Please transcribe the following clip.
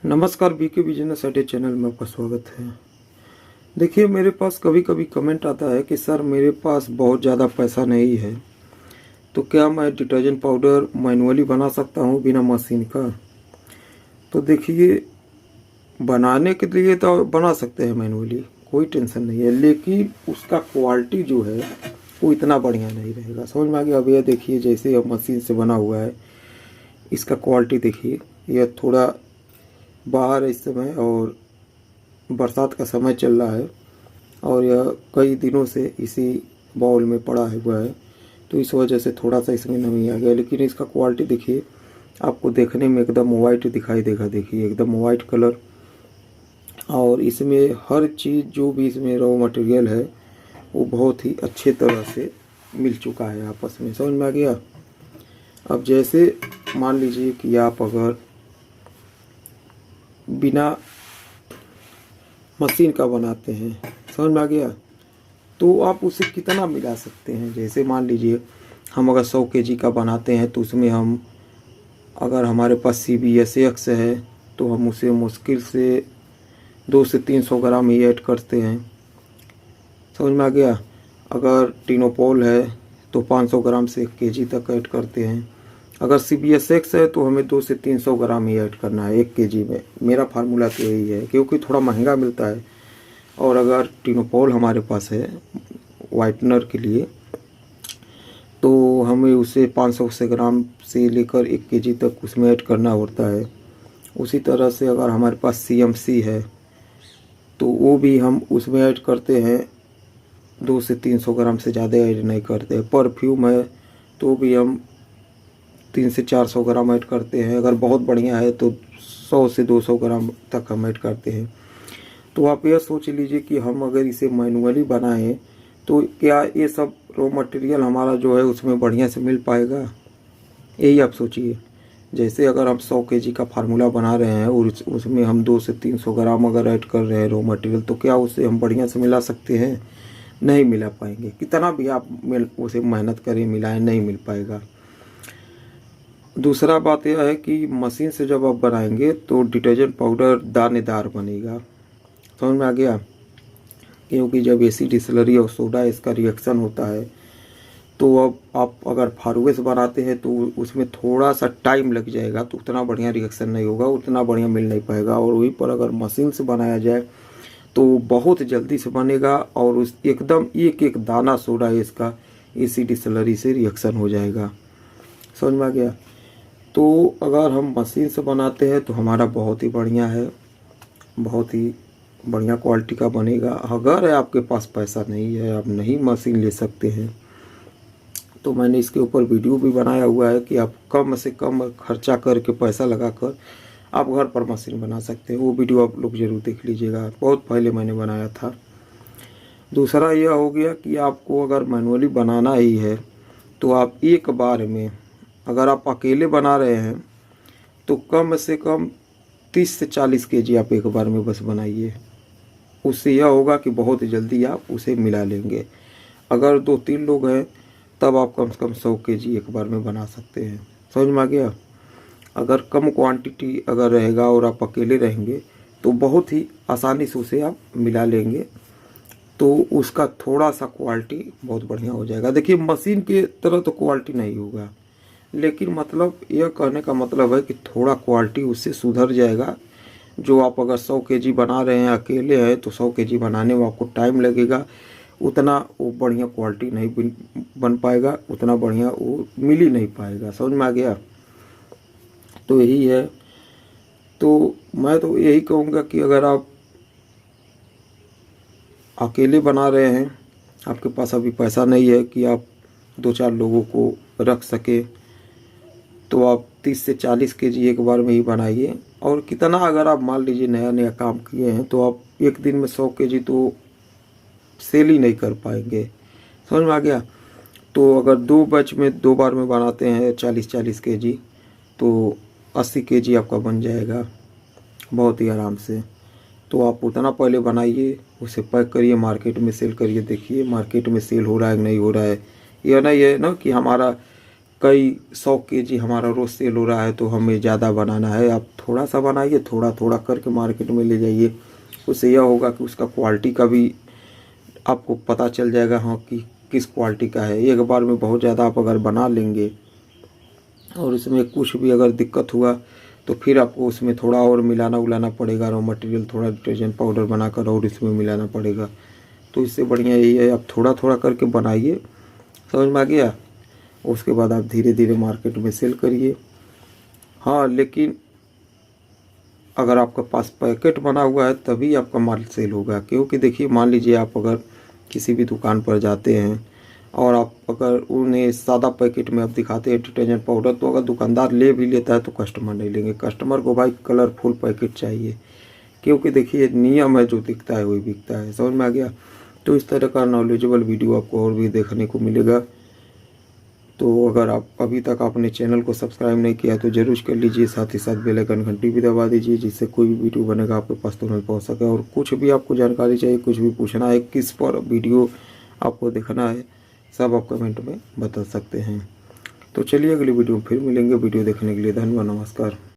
नमस्कार, BK business idea channel में आपका स्वागत है। देखिए, मेरे पास कभी कभी कमेंट आता है कि सर मेरे पास बहुत ज़्यादा पैसा नहीं है, तो क्या मैं डिटर्जेंट पाउडर मैनुअली बना सकता हूँ बिना मशीन का। तो देखिए, बनाने के लिए तो बना सकते हैं मैनुअली, कोई टेंशन नहीं है, लेकिन उसका क्वालिटी जो है वो इतना बढ़िया नहीं रहेगा। समझ में आ गया। अब यह देखिए, जैसे अब मशीन से बना हुआ है, इसका क्वालिटी देखिए, यह थोड़ा बाहर इस समय और बरसात का समय चल रहा है और यह कई दिनों से इसी बाउल में पड़ा हुआ है, तो इस वजह से थोड़ा सा इसमें नमी आ गया। लेकिन इसका क्वालिटी देखिए, आपको देखने में एकदम वाइट दिखाई देगा। देखिए, एकदम वाइट कलर, और इसमें हर चीज़ जो भी इसमें रॉ मटेरियल है वो बहुत ही अच्छे तरह से मिल चुका है आपस में। समझ में आ गया। अब जैसे मान लीजिए कि आप अगर बिना मशीन का बनाते हैं, समझ में आ गया, तो आप उसे कितना मिला सकते हैं। जैसे मान लीजिए हम अगर 100 केजी का बनाते हैं तो उसमें हम, अगर हमारे पास CBSX है तो हम उसे मुश्किल से 200 से 300 ग्राम ही ऐड करते हैं। समझ में आ गया। अगर टिनोपोल है तो 500 ग्राम से 1 केजी तक ऐड करते हैं। अगर CBSX है तो हमें 200 से 300 ग्राम ही ऐड करना है 1 केजी में। मेरा फार्मूला तो यही है, क्योंकि थोड़ा महंगा मिलता है। और अगर टिनोपोल हमारे पास है वाइटनर के लिए, तो हमें उसे 500 ग्राम से लेकर 1 केजी तक उसमें ऐड करना होता है। उसी तरह से अगर हमारे पास CMC है तो वो भी हम उसमें ऐड करते हैं, 200 से 300 ग्राम से ज़्यादा ऐड नहीं करते। परफ्यूम है तो भी हम 300 से 400 ग्राम ऐड करते हैं। अगर बहुत बढ़िया है तो 100 से 200 ग्राम तक हम ऐड करते हैं। तो आप यह सोच लीजिए कि हम अगर इसे मैनुअली बनाएं तो क्या ये सब रॉ मटेरियल हमारा जो है उसमें बढ़िया से मिल पाएगा। यही आप सोचिए। जैसे अगर हम 100 केजी का फार्मूला बना रहे हैं और उसमें हम 200 से 300 ग्राम अगर ऐड कर रहे हैं रॉ मटेरियल, तो क्या उसे हम बढ़िया से मिला सकते हैं। नहीं मिला पाएंगे। कितना भी आप उसे मेहनत करें, मिलाएं, नहीं मिल पाएगा। दूसरा बात यह है कि मशीन से जब आप बनाएंगे तो डिटर्जेंट पाउडर दानेदार बनेगा। समझ में आ गया। क्योंकि जब एसिड डिस्लरी और सोडा इसका रिएक्शन होता है, तो अब आप अगर फारुए से बनाते हैं तो उसमें थोड़ा सा टाइम लग जाएगा, तो उतना बढ़िया रिएक्शन नहीं होगा, उतना बढ़िया मिल नहीं पाएगा। और वहीं पर अगर मशीन से बनाया जाए तो बहुत जल्दी से बनेगा और उस एकदम एक एक दाना सोडा इसका एसिड डिस्लरी से रिएक्शन हो जाएगा। समझ में आ गया। तो अगर हम मशीन से बनाते हैं तो हमारा बहुत ही बढ़िया है, बहुत ही बढ़िया क्वालिटी का बनेगा। अगर आपके पास पैसा नहीं है, आप नहीं मशीन ले सकते हैं, तो मैंने इसके ऊपर वीडियो भी बनाया हुआ है कि आप कम से कम खर्चा करके, पैसा लगाकर आप घर पर मशीन बना सकते हैं। वो वीडियो आप लोग ज़रूर देख लीजिएगा, बहुत पहले मैंने बनाया था। दूसरा यह हो गया कि आपको अगर मैनुअली बनाना ही है तो आप एक बार में, अगर आप अकेले बना रहे हैं तो कम से कम 30 से 40 केजी आप एक बार में बस बनाइए। उससे यह होगा कि बहुत जल्दी आप उसे मिला लेंगे। अगर 2-3 लोग हैं तब आप कम से कम 100 केजी एक बार में बना सकते हैं। समझ में आ गया। अगर कम क्वांटिटी अगर रहेगा और आप अकेले रहेंगे तो बहुत ही आसानी से उसे आप मिला लेंगे, तो उसका थोड़ा सा क्वालिटी बहुत बढ़िया हो जाएगा। देखिए, मशीन की तरह तो क्वालिटी नहीं होगा, लेकिन मतलब यह कहने का मतलब है कि थोड़ा क्वालिटी उससे सुधर जाएगा। जो आप अगर 100 केजी बना रहे हैं, अकेले हैं, तो 100 केजी बनाने में आपको टाइम लगेगा, उतना वो बढ़िया क्वालिटी नहीं बन पाएगा, उतना बढ़िया वो मिल ही नहीं पाएगा। समझ में आ गया। तो यही है। तो मैं तो यही कहूँगा कि अगर आप अकेले बना रहे हैं, आपके पास अभी पैसा नहीं है कि आप 2-4 लोगों को रख सके, तो आप 30 से 40 केजी एक बार में ही बनाइए। और कितना, अगर आप मान लीजिए नया नया काम किए हैं तो आप एक दिन में 100 केजी तो सेल ही नहीं कर पाएंगे। समझ में आ गया। तो अगर 2 बैच में 2 बार में बनाते हैं 40-40 केजी, तो 80 केजी आपका बन जाएगा बहुत ही आराम से। तो आप उतना पहले बनाइए, उसे पैक करिए, मार्केट में सेल करिए। देखिए मार्केट में सेल हो रहा है कि नहीं हो रहा है। यह नहीं है ना कि हमारा कई 100 केजी हमारा रोज़ सेल हो रहा है तो हमें ज़्यादा बनाना है। आप थोड़ा सा बनाइए, थोड़ा थोड़ा करके मार्केट में ले जाइए। उससे यह होगा कि उसका क्वालिटी का भी आपको पता चल जाएगा, हाँ, कि किस क्वालिटी का है। एक बार में बहुत ज़्यादा आप अगर बना लेंगे और उसमें कुछ भी अगर दिक्कत हुआ तो फिर आपको उसमें थोड़ा और मिलाना उलाना पड़ेगा, रॉ मटेरियल थोड़ा डिटर्जेंट पाउडर बनाकर और इसमें मिलाना पड़ेगा। तो इससे बढ़िया यही है, आप थोड़ा थोड़ा करके बनाइए। समझ में आ गया? उसके बाद आप धीरे धीरे मार्केट में सेल करिए। हाँ, लेकिन अगर आपके पास पैकेट बना हुआ है तभी आपका माल सेल होगा। क्योंकि देखिए, मान लीजिए आप अगर किसी भी दुकान पर जाते हैं और आप अगर उन्हें सादा पैकेट में आप दिखाते हैं डिटर्जेंट पाउडर, तो अगर दुकानदार ले भी लेता है तो कस्टमर नहीं लेंगे। कस्टमर को भाई कलरफुल पैकेट चाहिए। क्योंकि देखिए, नियम है, जो दिखता है वही बिकता है। समझ में आ गया? तो इस तरह का नॉलेजेबल वीडियो आपको और भी देखने को मिलेगा। तो अगर आप अभी तक आपने चैनल को सब्सक्राइब नहीं किया तो ज़रूर कर लीजिए। साथ ही साथ बेल आइकन घंटी भी दबा दीजिए, जिससे कोई भी वीडियो बनेगा आपके पास तुरंत पहुंच सके। और कुछ भी आपको जानकारी चाहिए, कुछ भी पूछना है, किस पर वीडियो आपको देखना है, सब आप कमेंट में बता सकते हैं। तो चलिए, अगली वीडियो में फिर मिलेंगे। वीडियो देखने के लिए धन्यवाद, नमस्कार।